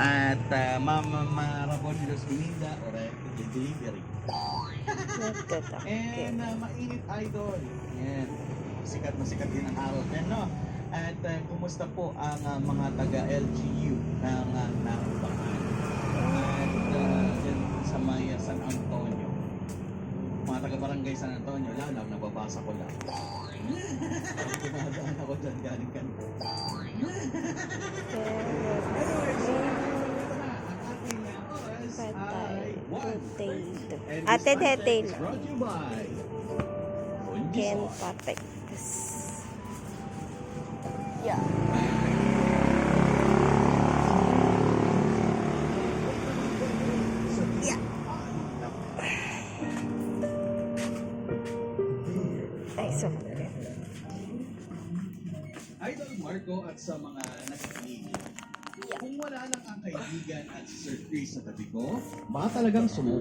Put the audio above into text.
At Mama Marabon de los Melinda, Oregon Delivery. And mainit idol. Yan. Sikat na sikat din ang araw. Yan, no? At kumusta po ang mga taga-LGU ng Nakubangan? At dyan sa may San Antonio. Mga taga-barangay San Antonio, lalaw, nababasa ko lang. Dumadaan ako dyan galing kanto. Ate Tete na. Brought to you by Ken Patek. Yeah. Yeah. Ay, so Idol Marco at sa mga nakikinig. Kung wala lang ang kaibigan at si Sir Chris sa tabi ko, baka talagang sumuko.